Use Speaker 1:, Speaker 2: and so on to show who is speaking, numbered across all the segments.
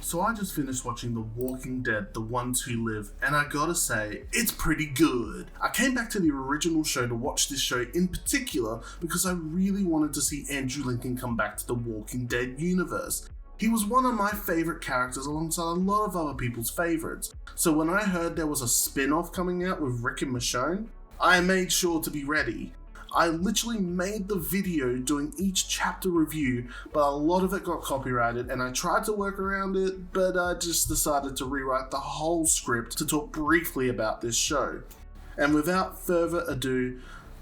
Speaker 1: So I just finished watching The Walking Dead, The Ones Who Live, and I gotta say, it's pretty good. I came back to the original show to watch this show in particular because I really wanted to see Andrew Lincoln come back to the Walking Dead universe. He was one of my favourite characters alongside a lot of other people's favourites, so when I heard there was a spin-off coming out with Rick and Michonne, I made sure to be ready. I literally made the video doing each chapter review, but a lot of it got copyrighted and I tried to work around it, but I just decided to rewrite the whole script to talk briefly about this show. And without further ado,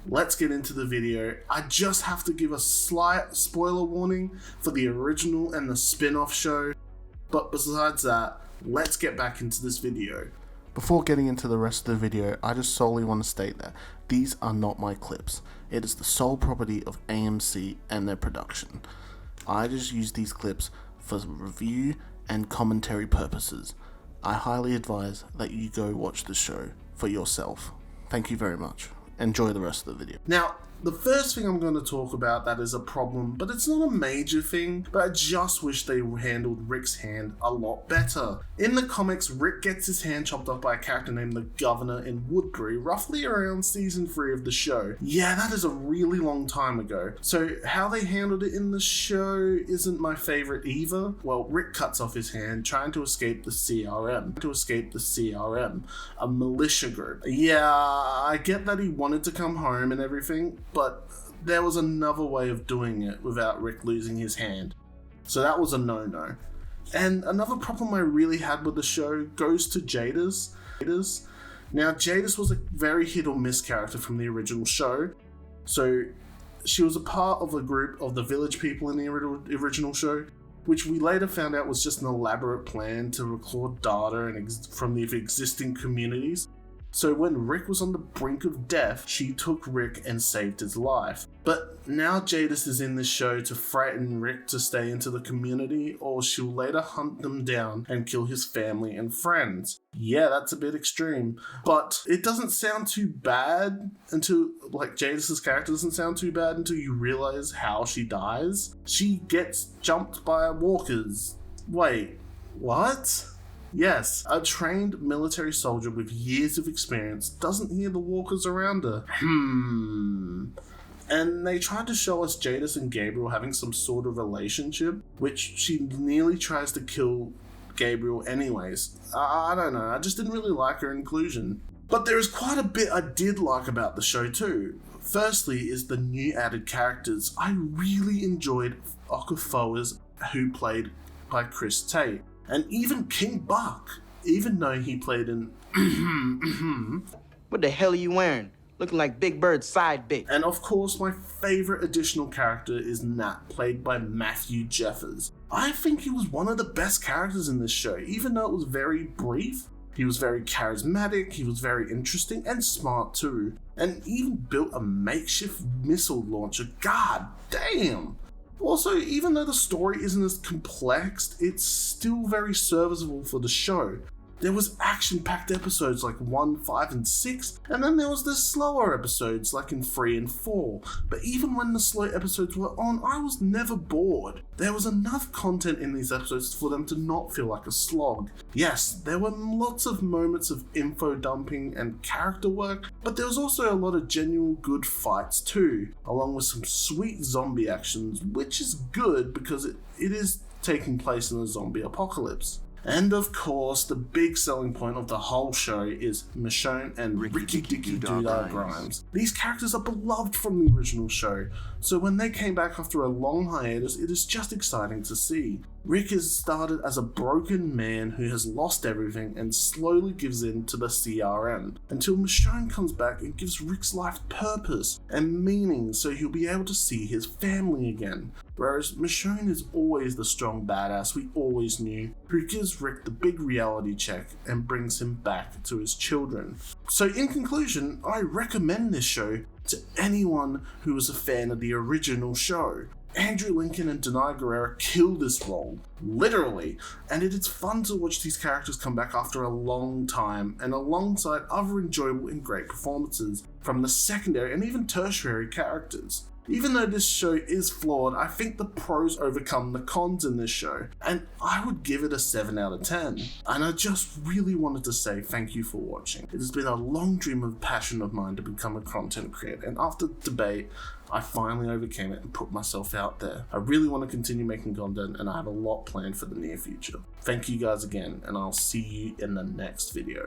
Speaker 1: let's get into the video. I just have to give a slight spoiler warning for the original and the spin-off show, but besides that, let's get back into this video. Before getting into the rest of the video, I just solely want to state that these are not my clips. It is the sole property of AMC and their production. I just use these clips for review and commentary purposes. I highly advise that you go watch the show for yourself. Thank you very much. Enjoy the rest of the video. Now, the first thing I'm going to talk about that is a problem, but it's not a major thing, but I just wish they handled Rick's hand a lot better. In the comics, Rick gets his hand chopped off by a character named the Governor in Woodbury, roughly around season 3 of the show. Yeah, that is a really long time ago. So how they handled it in the show isn't my favorite either. Well, Rick cuts off his hand trying to escape the CRM. A militia group. Yeah, I get that he wanted to come home and everything, but there was another way of doing it without Rick losing his hand. So that was a no-no. And another problem I really had with the show goes to Jadis. Now, Jadis was a very hit or miss character from the original show. So she was a part of a group of the village people in the original show, which we later found out was just an elaborate plan to record data from the existing communities. So when Rick was on the brink of death, she took Rick and saved his life. But now Jadis is in this show to frighten Rick to stay into the community, or she'll later hunt them down and kill his family and friends. Yeah, that's a bit extreme, but it doesn't sound too bad until, Jadis' character doesn't sound too bad until you realize how she dies. She gets jumped by walkers. Wait, what? Yes, a trained military soldier with years of experience doesn't hear the walkers around her. And they tried to show us Jadis and Gabriel having some sort of relationship, which she nearly tries to kill Gabriel anyways. I don't know, I just didn't really like her inclusion. But there is quite a bit I did like about the show too. Firstly is the new added characters. I really enjoyed Okafoa's, who played by Chris Tate. And even King Buck, even though he played in
Speaker 2: What the hell are you wearing? Looking like Big Bird's side bit.
Speaker 1: And of course, my favourite additional character is Nat, played by Matthew Jeffers. I think he was one of the best characters in this show, even though it was very brief. He was very charismatic, he was very interesting and smart too, and even built a makeshift missile launcher. God damn! Also, even though the story isn't as complex, it's still very serviceable for the show. There was action-packed episodes like 1, 5, and 6, and then there was the slower episodes like in 3 and 4. But even when the slow episodes were on, I was never bored. There was enough content in these episodes for them to not feel like a slog. Yes, there were lots of moments of info dumping and character work, but there was also a lot of genuine good fights too, along with some sweet zombie actions, which is good because it is taking place in a zombie apocalypse. And of course, the big selling point of the whole show is Michonne and Ricky Dicky Doodah Grimes. These characters are beloved from the original show, so when they came back after a long hiatus, it is just exciting to see. Rick is started as a broken man who has lost everything and slowly gives in to the CRM, until Michonne comes back and gives Rick's life purpose and meaning so he'll be able to see his family again. Whereas Michonne is always the strong badass we always knew, who gives Rick the big reality check and brings him back to his children. So in conclusion, I recommend this show to anyone who was a fan of the original show. Andrew Lincoln and Denai Guerrera killed this role, literally, and it is fun to watch these characters come back after a long time and alongside other enjoyable and great performances from the secondary and even tertiary characters. Even though this show is flawed, I think the pros overcome the cons in this show, and I would give it a 7 out of 10. And I just really wanted to say thank you for watching. It has been a long dream and passion of mine to become a content creator, and after debate, I finally overcame it and put myself out there. I really want to continue making content, and I have a lot planned for the near future. Thank you guys again, and I'll see you in the next video.